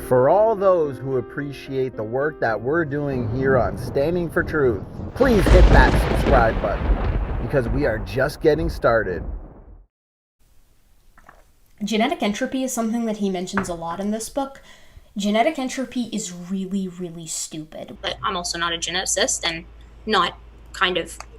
For all those who appreciate the work that we're doing here on Standing for Truth, please hit that subscribe button because we are just getting started. Genetic entropy is something that he mentions a lot in this book. Genetic entropy is really, really stupid. But I'm also not a geneticist and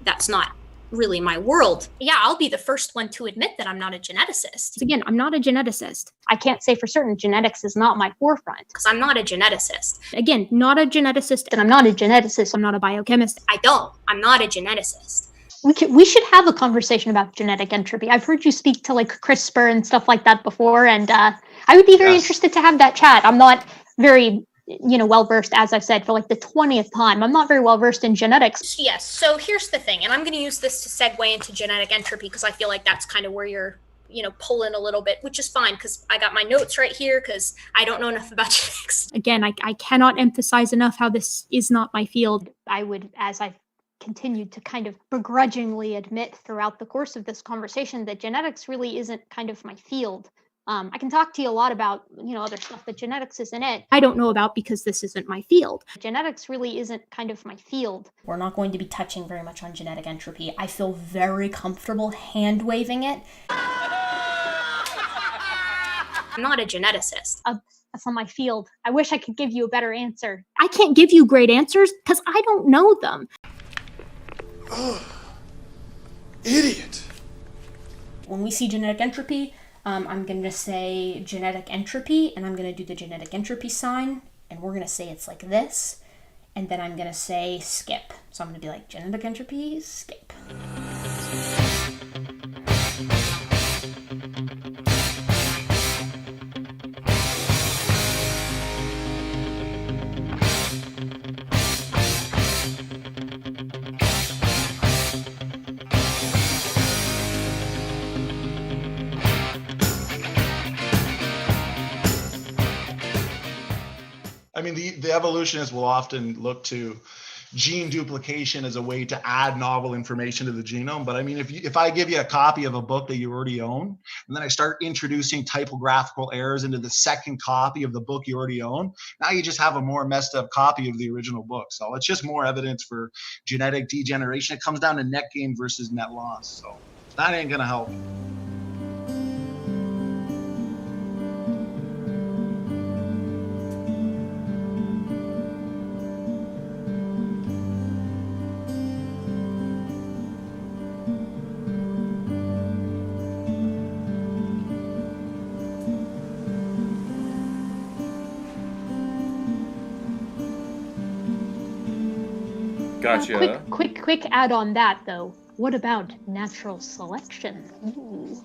that's not really my world. Yeah, I'll be the first one to admit that I'm not a geneticist. Again, I'm not a geneticist. I can't say for certain genetics is not my forefront. Because I'm not a geneticist. Again, not a geneticist, and I'm not a geneticist. I'm not a biochemist. I'm not a geneticist. We should have a conversation about genetic entropy. I've heard you speak to like CRISPR and stuff like that before, and I would be very interested to have that chat. I'm not very well-versed, as I've said, for like the 20th time. I'm not very well-versed in genetics. Yes, so here's the thing, and I'm going to use this to segue into genetic entropy because I feel like that's kind of where you're, pulling a little bit, which is fine because I got my notes right here because I don't know enough about genetics. Again, I cannot emphasize enough how this is not my field. I would, as I've continued to kind of begrudgingly admit throughout the course of this conversation, that genetics really isn't kind of my field. I can talk to you a lot about, other stuff, but genetics isn't it. I don't know about because this isn't my field. Genetics really isn't kind of my field. We're not going to be touching very much on genetic entropy. I feel very comfortable hand-waving it. I'm not a geneticist. That's not my field. I wish I could give you a better answer. I can't give you great answers because I don't know them. Oh, idiot. When we see genetic entropy, I'm going to say genetic entropy, and I'm going to do the genetic entropy sign, and we're going to say it's like this, and then I'm going to say skip. So I'm going to be like genetic entropy, skip. I mean, the evolutionists will often look to gene duplication as a way to add novel information to the genome. But I mean, if I give you a copy of a book that you already own, and then I start introducing typographical errors into the second copy of the book you already own, now you just have a more messed up copy of the original book. So it's just more evidence for genetic degeneration. It comes down to net gain versus net loss. So that ain't gonna help. Gotcha. Quick add on that though. What about natural selection? Ooh.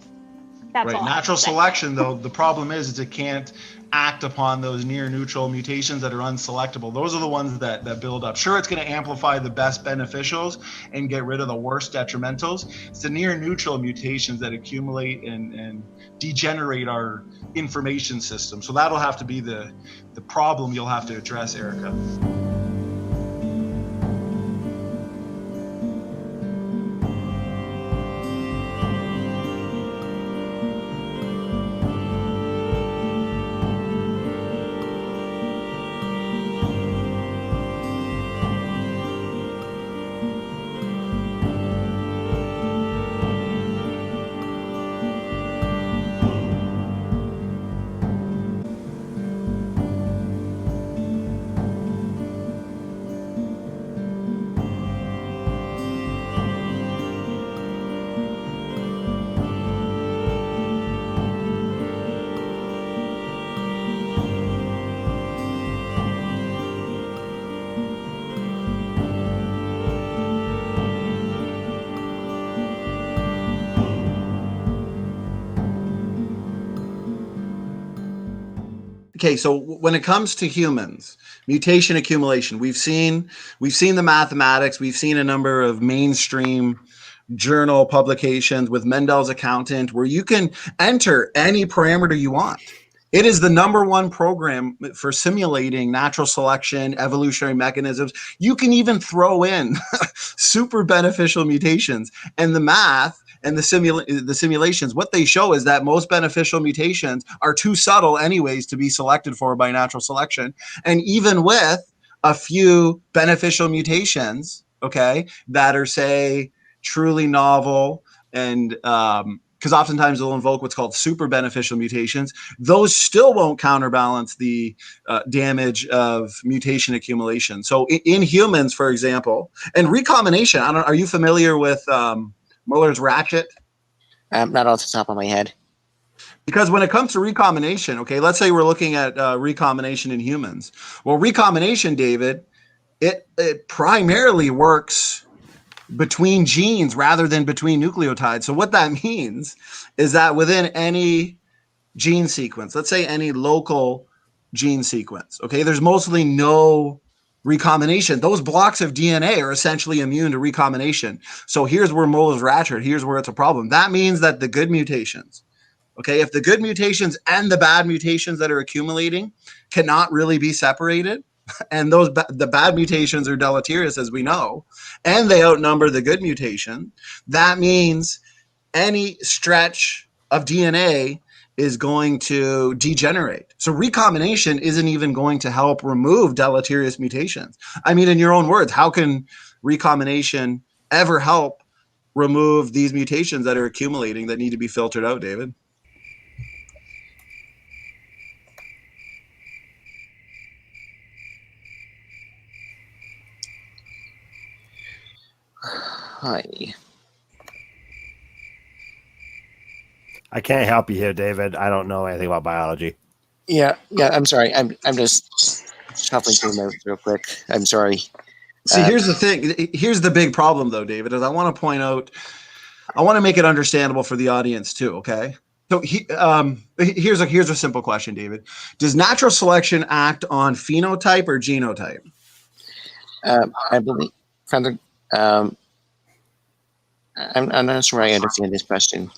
That's right. Natural selection, though, the problem is it can't act upon those near neutral mutations that are unselectable. Those are the ones that build up. Sure, it's going to amplify the best beneficials and get rid of the worst detrimentals. It's the near neutral mutations that accumulate and degenerate our information system. So that'll have to be the problem you'll have to address, Erica. okay, so when it comes to humans, mutation accumulation, we've seen the mathematics, we've seen a number of mainstream journal publications with Mendel's accountant where you can enter any parameter you want. It is the number one program for simulating natural selection, evolutionary mechanisms. You can even throw in super beneficial mutations, and the math and the simulations, what they show is that most beneficial mutations are too subtle anyways to be selected for by natural selection. And even with a few beneficial mutations, okay, that are, say, truly novel, and because oftentimes they'll invoke what's called super beneficial mutations, those still won't counterbalance the damage of mutation accumulation. So in humans, for example, and recombination, are you familiar with Muller's ratchet? Not off the top of my head. Because when it comes to recombination, okay, let's say we're looking at recombination in humans. Well, recombination, David, it primarily works between genes rather than between nucleotides. So what that means is that within any gene sequence, let's say any local gene sequence, okay, there's mostly no recombination. Those blocks of DNA are essentially immune to recombination. So here's where Muller's ratchet, here's where it's a problem. That means that the good mutations, okay, if the good mutations and the bad mutations that are accumulating cannot really be separated, and the bad mutations are deleterious, as we know, and they outnumber the good mutation, that means any stretch of DNA is going to degenerate. So recombination isn't even going to help remove deleterious mutations. I mean, in your own words, how can recombination ever help remove these mutations that are accumulating that need to be filtered out, David? Hi. I can't help you here, David. I don't know anything about biology. Yeah. I'm sorry. I'm just shuffling through notes real quick. I'm sorry. See, here's the thing. Here's the big problem, though, David, is I want to point out, I want to make it understandable for the audience too. Okay. So here's a simple question, David. Does natural selection act on phenotype or genotype? I believe, Father. I'm not sure I understand this question.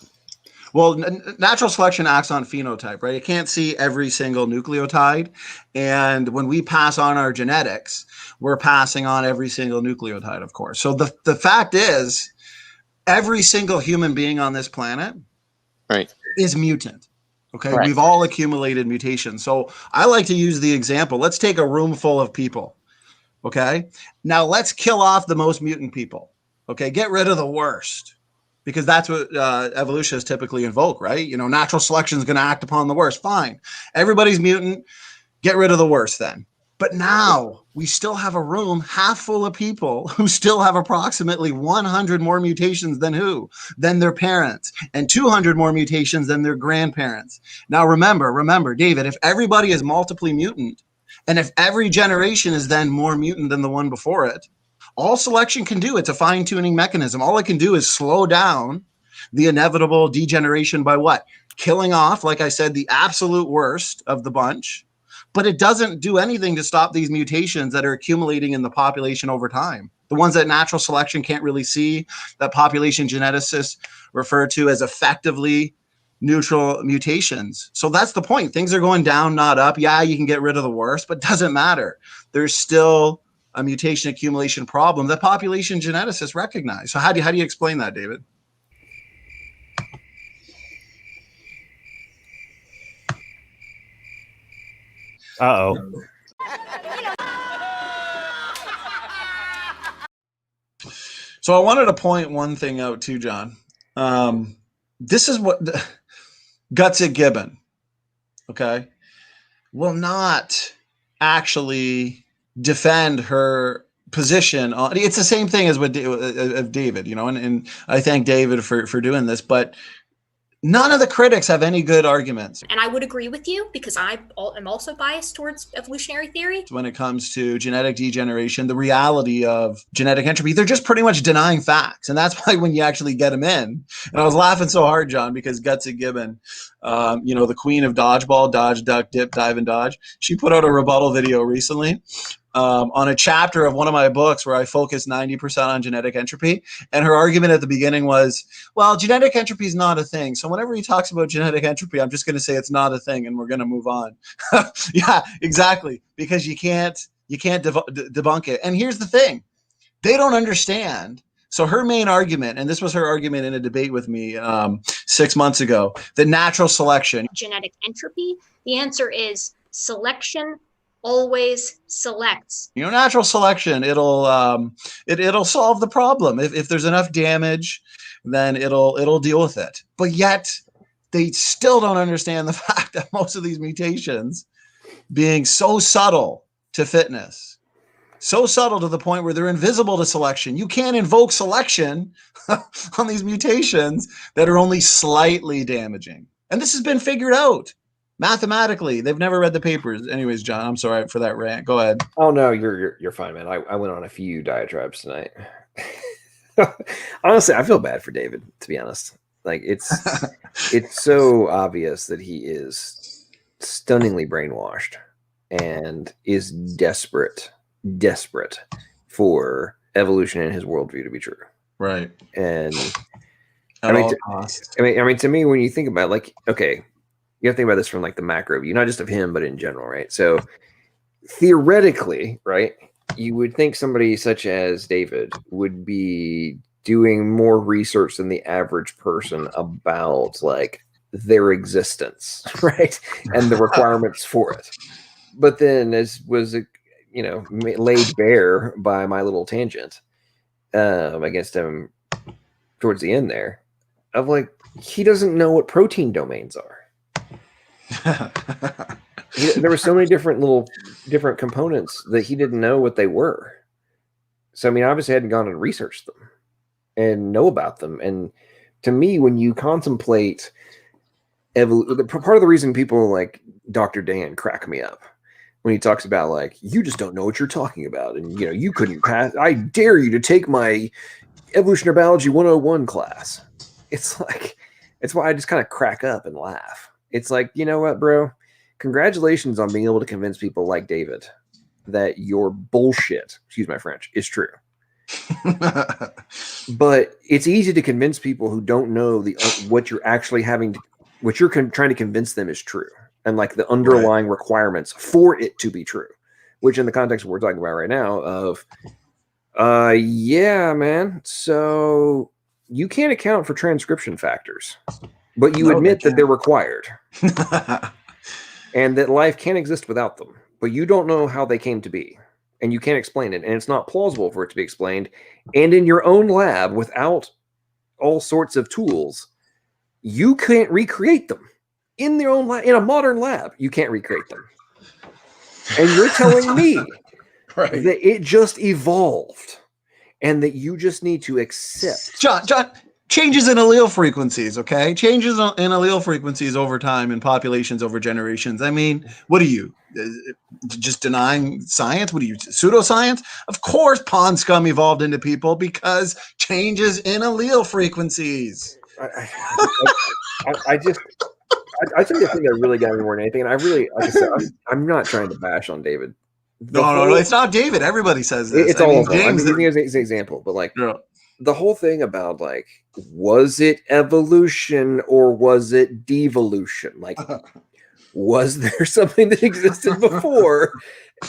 Well, natural selection acts on phenotype, right? It can't see every single nucleotide. And when we pass on our genetics, we're passing on every single nucleotide, of course. So the fact is, every single human being on this planet is mutant. Okay. Right. We've all accumulated mutations. So I like to use the example. Let's take a room full of people. Okay. Now let's kill off the most mutant people. Okay. Get rid of the worst. Because that's what evolutionists typically invoke, right? You know, natural selection is going to act upon the worst. Fine. Everybody's mutant. Get rid of the worst then. But now we still have a room half full of people who still have approximately 100 more mutations than who? Than their parents, and 200 more mutations than their grandparents. Now remember, David, if everybody is multiply mutant, and if every generation is then more mutant than the one before it, all selection can do, it's a fine-tuning mechanism. All it can do is slow down the inevitable degeneration by what? Killing off, like I said, the absolute worst of the bunch. But it doesn't do anything to stop these mutations that are accumulating in the population over time. The ones that natural selection can't really see, that population geneticists refer to as effectively neutral mutations. So that's the point. Things are going down, not up. Yeah, you can get rid of the worst, but it doesn't matter. There's still a mutation accumulation problem that population geneticists recognize. So how do you explain that, David? Uh-oh. So I wanted to point one thing out too, John. This is what Gutsick Gibbon, okay, will not actually defend her position on. It's the same thing as with David, you know, and I thank David for doing this, but None of the critics have any good arguments And I would agree with you because I am also biased towards evolutionary theory. when it comes to genetic degeneration, the reality of genetic entropy. They're just pretty much denying facts. And that's why when you actually get them in, and I was laughing so hard, John, because Gutsy Gibbon, the queen of dodgeball, dodge, duck, dip, dive, and dodge, she put out a rebuttal video recently on a chapter of one of my books where I focus 90% on genetic entropy. And her argument at the beginning was, well, genetic entropy is not a thing. So whenever he talks about genetic entropy, I'm just going to say it's not a thing and we're going to move on. Yeah, exactly. Because you can't debunk it. And here's the thing. They don't understand. So her main argument, and this was her argument in a debate with me 6 months ago, the natural selection. Genetic entropy, the answer is selection always selects. Natural selection, it'll solve the problem. If there's enough damage, then it'll deal with it. But yet they still don't understand the fact that most of these mutations being so subtle to fitness, so subtle to the point where they're invisible to selection. You can't invoke selection on these mutations that are only slightly damaging. And this has been figured out. Mathematically, they've never read the papers. Anyways, John, I'm sorry for that rant. Go ahead. Oh no, you're fine, man. I went on a few diatribes tonight. Honestly, I feel bad for David, to be honest. Like it's so obvious that he is stunningly brainwashed and is desperate for evolution and his worldview to be true. Right. And I mean, to me, when you think about it, like, okay, you have to think about this from like the macro view, not just of him, but in general, right? So theoretically, right, you would think somebody such as David would be doing more research than the average person about like their existence, right? And the requirements for it. But then, as was, laid bare by my little tangent against him towards the end there, of like, he doesn't know what protein domains are. There were so many different components that he didn't know what they were. So, I mean, obviously I hadn't gone and researched them and know about them. And to me, when you contemplate part of the reason people like Dr. Dan crack me up when he talks about like, you just don't know what you're talking about. And, you couldn't pass. I dare you to take my evolutionary biology 101 class. It's like, it's why I just kind of crack up and laugh. It's like, you know what, bro? Congratulations on being able to convince people like David that your bullshit, excuse my French, is true. But it's easy to convince people who don't know what you're actually what you're trying to convince them is true, and like the underlying requirements for it to be true. Which, in the context of what we're talking about right now, of yeah, man. So you can't account for transcription factors, but you admit that they're required. And that life can't exist without them, but you don't know how they came to be, and you can't explain it, and it's not plausible for it to be explained. And in your own lab, without all sorts of tools, you can't recreate them. In their own lab, in a modern lab, you can't recreate them. And you're telling me that it just evolved, and that you just need to accept. John, changes in allele frequencies, okay? Changes in allele frequencies over time in populations over generations. I mean, what are you? Just denying science? What are you, pseudoscience? Of course pond scum evolved into people because changes in allele frequencies. I think the thing that really got me more than anything, and I really, like I said, I'm not trying to bash on David. No, it's not David. Everybody says this. It's all James. I'm using as an example, but like, the whole thing about like, was it evolution or was it devolution? Like, was there something that existed before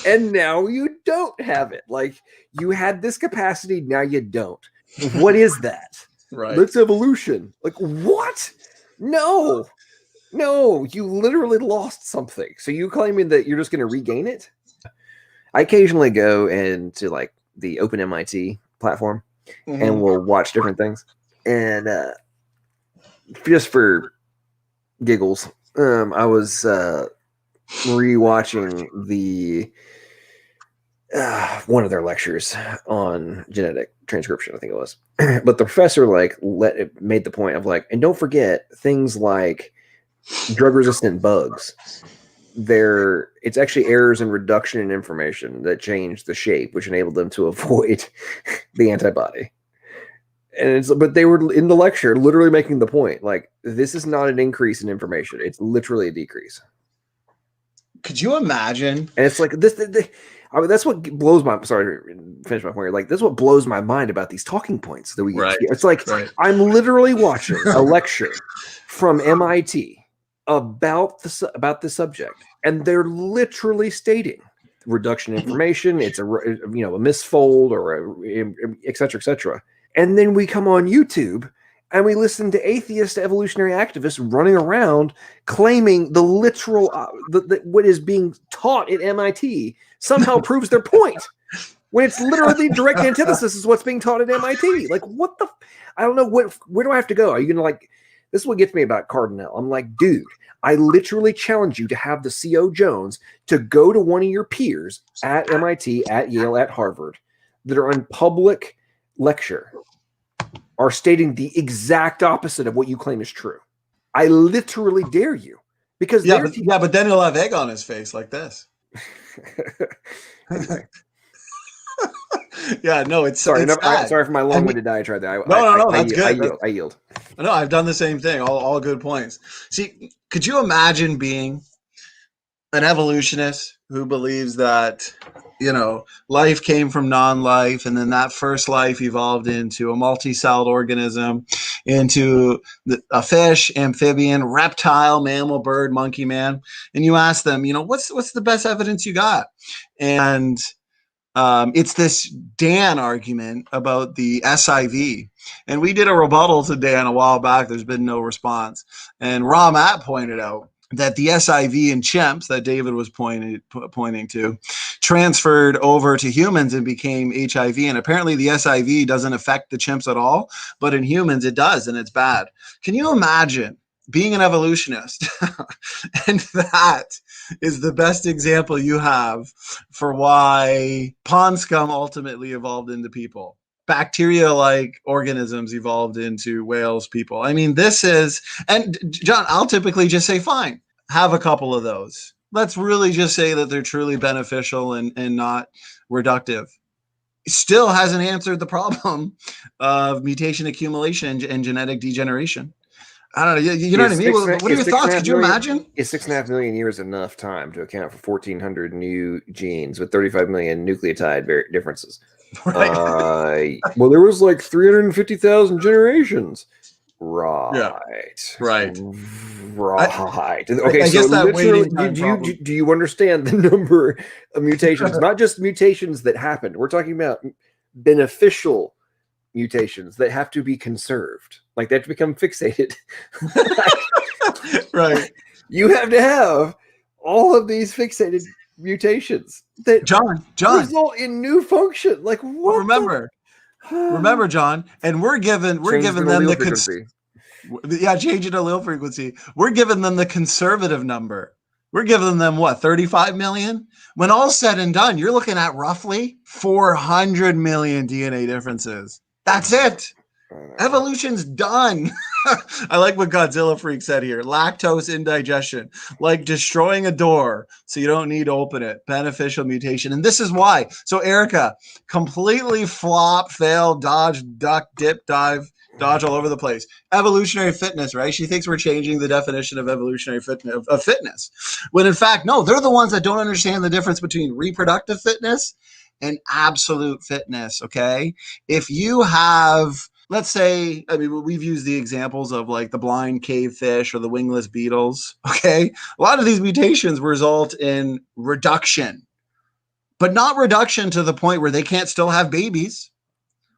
and now you don't have it? Like, you had this capacity, now you don't. What is that? Right. That's evolution. Like, what? No, you literally lost something. So you claiming that you're just going to regain it? I occasionally go into like the Open MIT platform. Mm-hmm. And we'll watch different things. And just for giggles, I was rewatching the one of their lectures on genetic transcription, I think it was. But the professor made the point of and don't forget things like drug-resistant bugs. It's actually errors in reduction in information that changed the shape, which enabled them to avoid the antibody. But they were in the lecture literally making the point, this is not an increase in information; it's literally a decrease. Could you imagine? And it's that's what blows my. Sorry to finish my point. That's what blows my mind about these talking points that we. Right. It's I'm literally watching a lecture from MIT about the subject, and they're literally stating reduction in information. It's a misfold or et cetera, et cetera. And then we come on YouTube and we listen to atheist evolutionary activists running around claiming the literal what is being taught at MIT somehow proves their point, when it's literally the direct antithesis is what's being taught at MIT. What the? I don't know where do I have to go? Are you gonna this is what gets me about Cardinal. I'm dude, I literally challenge you to have the C.O. Jones to go to one of your peers at MIT, at Yale, at Harvard that are on public lecture are stating the exact opposite of what you claim is true. I literally dare you, because but then he'll have egg on his face like this. Yeah, no, it's sorry. It's sorry for my long-winded diatribe there. No, that's good. I yield. No, I've done the same thing. All good points. See, could you imagine being an evolutionist who believes that life came from non-life, and then that first life evolved into a multi-celled organism, into a fish, amphibian, reptile, mammal, bird, monkey, man, and you ask them, what's the best evidence you got? And it's this Dan argument about the SIV. And we did a rebuttal to Dan a while back. There's been no response. And Ramat pointed out that the SIV in chimps that David was pointing to transferred over to humans and became HIV. And apparently the SIV doesn't affect the chimps at all, but in humans it does, and it's bad. Can you imagine being an evolutionist? And that is the best example you have for why pond scum ultimately evolved into people. Bacteria-like organisms evolved into whales, people. I mean, and John, I'll typically just say, fine, have a couple of those. Let's really just say that they're truly beneficial and not reductive. Still hasn't answered the problem of mutation accumulation and genetic degeneration. I don't know. You know what I mean? What are your thoughts? Could you imagine? Is 6.5 million years enough time to account for 1,400 new genes with 35 million nucleotide differences? Right. Well, there was 350,000 generations. Right. Yeah. Right. Okay. So literally, do you understand the number of mutations? Not just mutations that happened. We're talking about beneficial mutations that have to be conserved. They have to become fixated. Right. You have to have all of these fixated mutations that John result in new function. What? Remember, John, and we're giving them the changing allele frequency. We're giving them the conservative number. We're giving them 35 million. When all's said and done, you're looking at roughly 400 million DNA differences. That's it. Evolution's done. I like what Godzilla Freak said here. Lactose indigestion, like destroying a door so you don't need to open it. Beneficial mutation. And this is why. So Erica, completely flop, fail, dodge, duck, dip, dive, dodge all over the place. Evolutionary fitness, right? She thinks we're changing the definition of evolutionary fitness. When in fact, no, they're the ones that don't understand the difference between reproductive fitness and absolute fitness, okay? If you have, let's say, we've used the examples of the blind cave fish or the wingless beetles, okay? A lot of these mutations result in reduction, but not reduction to the point where they can't still have babies.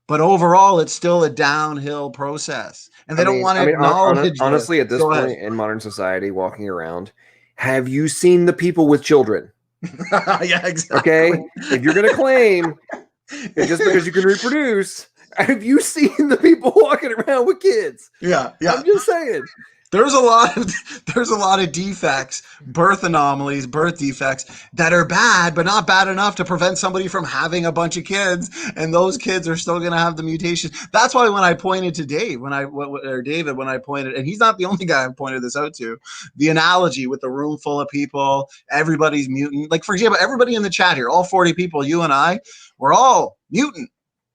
But overall, it's still a downhill process. And they don't want to acknowledge honestly, at this point in modern society, walking around, have you seen the people with children? Yeah, exactly. Okay? If you're going to claim that just because you can reproduce, have you seen the people walking around with kids? Yeah. I'm just saying. There's a lot of defects, birth anomalies, birth defects that are bad, but not bad enough to prevent somebody from having a bunch of kids, and those kids are still going to have the mutation. That's why when I pointed to David, when I pointed, and he's not the only guy I pointed this out to, the analogy with the room full of people, everybody's mutant. Like, for example, everybody in the chat here, all 40 people, you and I, we're all mutant.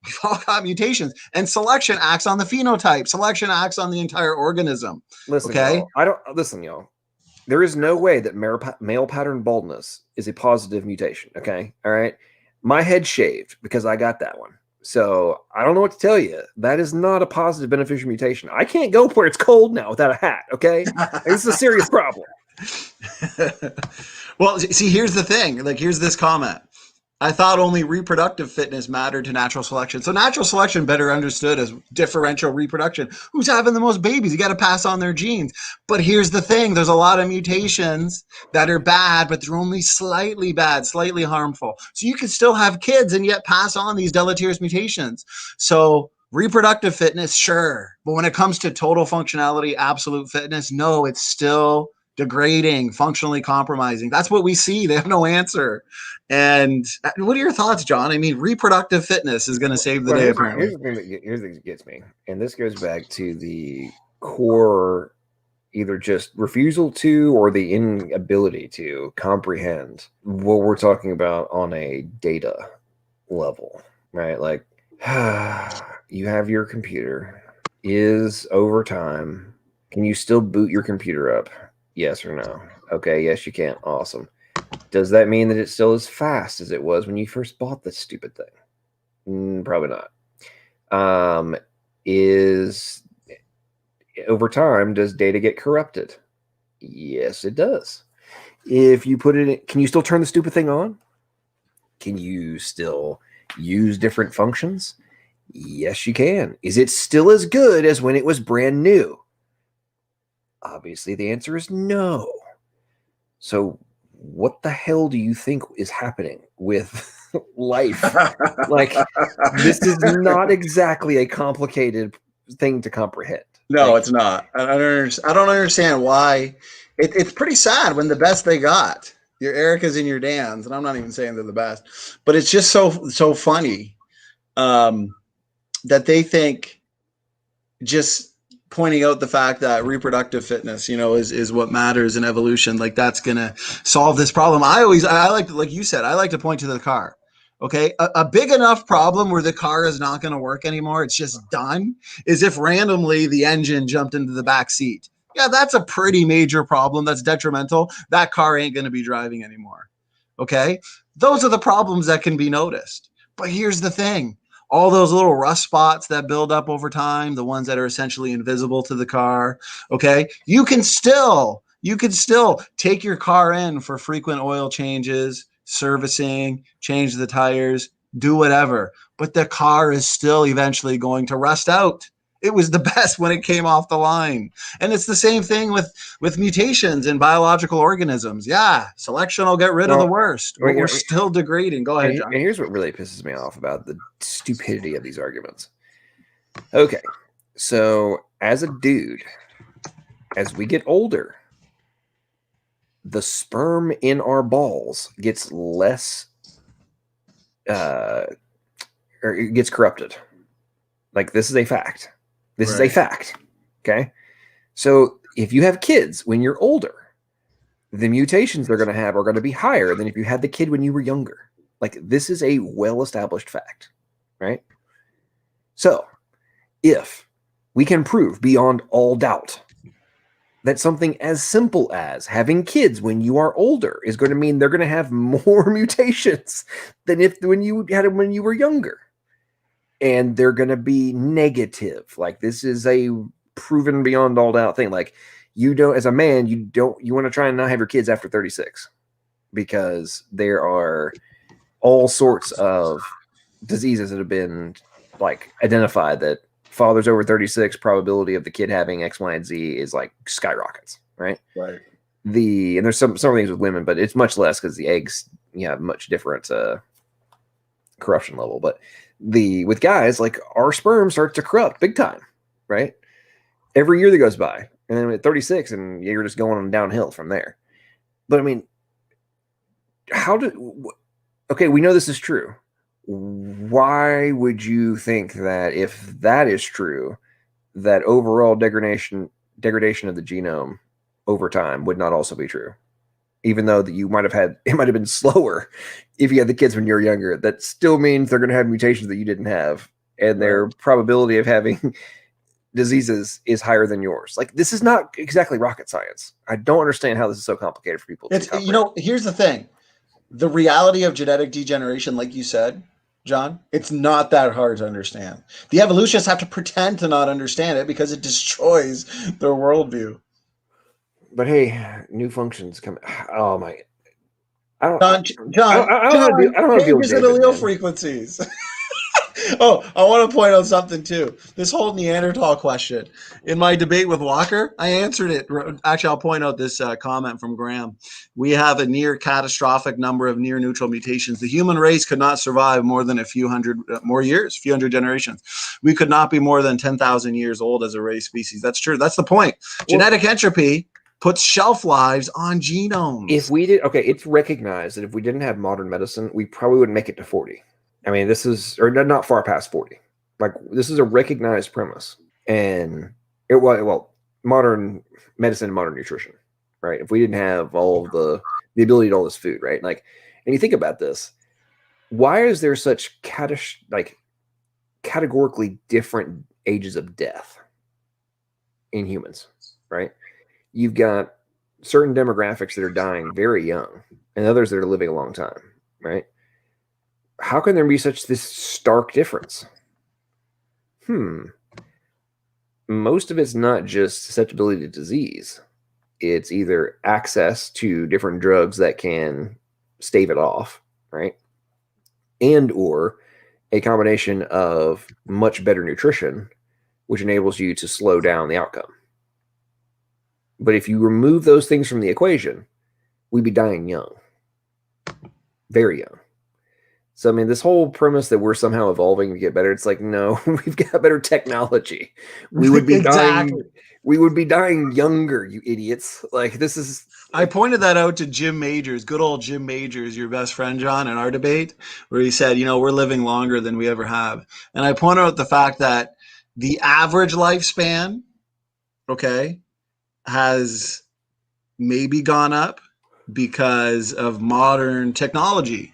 We've all got mutations, and selection acts on the phenotype. Selection acts on the entire organism. Listen, Okay. y'all. There is no way that male pattern baldness is a positive mutation. Okay. All right. My head shaved because I got that one. So I don't know what to tell you. That is not a positive beneficial mutation. I can't go where it's cold now without a hat. Okay. This is a serious problem. Well, see, here's the thing. Like, here's this comment. I thought only reproductive fitness mattered to natural selection. So natural selection, better understood as differential reproduction. Who's having the most babies? You got to pass on their genes. But here's the thing. There's a lot of mutations that are bad, but they're only slightly bad, slightly harmful. So you can still have kids and yet pass on these deleterious mutations. So reproductive fitness, sure. But when it comes to total functionality, absolute fitness, no, it's still degrading, functionally compromising. That's what we see. They have no answer. And what are your thoughts, John? I mean, reproductive fitness is going to save the day, apparently. Here's the thing that gets me. And this goes back to the core, either just refusal to or the inability to comprehend what we're talking about on a data level, right? Like, you have your computer. Is over time, can you still boot your computer up? Yes or no? Okay, yes, you can. Awesome. Does that mean that it's still as fast as it was when you first bought this stupid thing? Probably not. Is over time, does data get corrupted? Yes, it does. If you put it in, can you still turn the stupid thing on? Can you still use different functions? Yes, you can. Is it still as good as when it was brand new? Obviously, the answer is no. So what the hell do you think is happening with life? Like, this is not exactly a complicated thing to comprehend. No, it's not. I don't understand why. It's pretty sad when the best they got, your Ericas and your Dans, and I'm not even saying they're the best, but it's just so funny that they think just pointing out the fact that reproductive fitness, is what matters in evolution. Like, that's going to solve this problem. I like you said, I like to point to the car. Okay. A big enough problem where the car is not going to work anymore. It's just done, is if randomly the engine jumped into the back seat. Yeah. That's a pretty major problem. That's detrimental. That car ain't going to be driving anymore. Okay. Those are the problems that can be noticed. But here's the thing. All those little rust spots that build up over time, the ones that are essentially invisible to the car, okay? You can still take your car in for frequent oil changes, servicing, change the tires, do whatever, but the car is still eventually going to rust out. It was the best when it came off the line. And it's the same thing with mutations in biological organisms. Yeah, selection will get rid of the worst, but we're still degrading. Go ahead, John. And here's what really pisses me off about the stupidity of these arguments. Okay, so as a dude, as we get older, the sperm in our balls gets less, or it gets corrupted. Like, this is a fact. This is a fact. Okay. So if you have kids when you're older, the mutations they're going to have are going to be higher than if you had the kid when you were younger. Like, this is a well-established fact, right? So if we can prove beyond all doubt that something as simple as having kids when you are older is going to mean they're going to have more mutations than when you had them when you were younger. And they're going to be negative. Like, this is a proven beyond all doubt thing. Like, you don't, as a man, you want to try and not have your kids after 36 because there are all sorts of diseases that have been like identified that fathers over 36 probability of the kid having X, Y, and Z is like skyrockets. Right. Right. And there's some things with women, but it's much less because the eggs, have much different corruption level. But with guys, like, our sperm starts to corrupt big time, right? Every year that goes by, And then at 36, and you're just going on downhill from there. But I mean, okay, we know this is true. Why would you think that if that is true, that overall degradation of the genome over time would not also be true? Even though that it might have been slower if you had the kids when you were younger. That still means they're going to have mutations that you didn't have, and their probability of having diseases is higher than yours. Like, this is not exactly rocket science. I don't understand how this is so complicated for people. Here's the thing. The reality of genetic degeneration, like you said, John, it's not that hard to understand. The evolutionists have to pretend to not understand it because it destroys their worldview. But hey, new functions come. Oh my! John, I don't want to deal with changes in allele frequencies. Oh, I want to point out something too. This whole Neanderthal question. In my debate with Walker, I answered it. Actually, I'll point out this comment from Graham. We have a near catastrophic number of near neutral mutations. The human race could not survive more than a few hundred more years, few hundred generations. We could not be more than 10,000 years old as a race species. That's true. That's the point. Genetic entropy puts shelf lives on genomes. If we did, okay, it's recognized that if we didn't have modern medicine, we probably wouldn't make it to 40. I mean, this is, or not far past 40. Like, this is a recognized premise. And it was, well, modern medicine and modern nutrition, right? If we didn't have all of the ability to all this food, right? Like, and you think about this, why is there such categorically different ages of death in humans, right? You've got certain demographics that are dying very young and others that are living a long time, right? How can there be this stark difference? Most of it's not just susceptibility to disease. It's either access to different drugs that can stave it off, right? And or a combination of much better nutrition, which enables you to slow down the outcome. But if you remove those things from the equation, we'd be dying young. Very young. So, I mean, this whole premise that we're somehow evolving to get better, it's like, no, we've got better technology. We would be dying. We would be dying younger, you idiots. Like, this is... I pointed that out to Jim Majors, good old Jim Majors, your best friend, John, in our debate, where he said, we're living longer than we ever have. And I pointed out the fact that the average lifespan, has maybe gone up because of modern technology.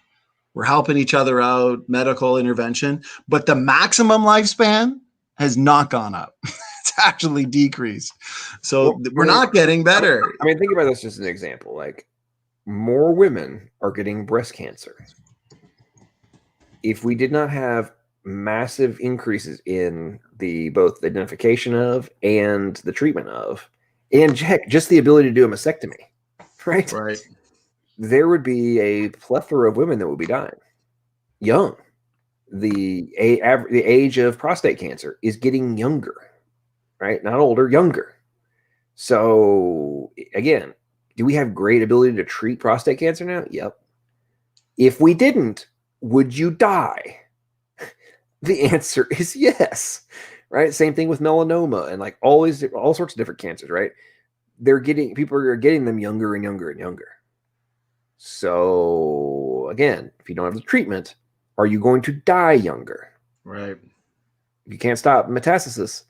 We're helping each other out, medical intervention, but the maximum lifespan has not gone up. It's actually decreased. So we're not getting better. I mean, think about this just as an example. Like, more women are getting breast cancer. If we did not have massive increases in both the identification of and the treatment of, and just the ability to do a mastectomy, right? Right. There would be a plethora of women that would be dying young. The age of prostate cancer is getting younger, right? Not older, younger. So again, do we have great ability to treat prostate cancer now? Yep. If we didn't, would you die? The answer is yes, right? Same thing with melanoma and like all sorts of different cancers, right? People are getting them younger and younger and younger. So again, if you don't have the treatment, are you going to die younger? Right. If you can't stop metastasis,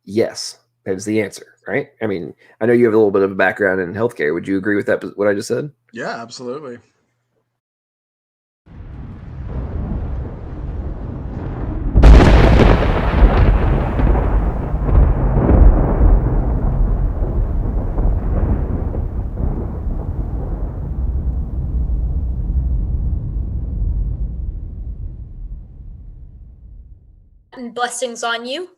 yes, that is the answer, right? I mean, I know you have a little bit of a background in healthcare. Would you agree with that, what I just said? Yeah, absolutely. And blessings on you.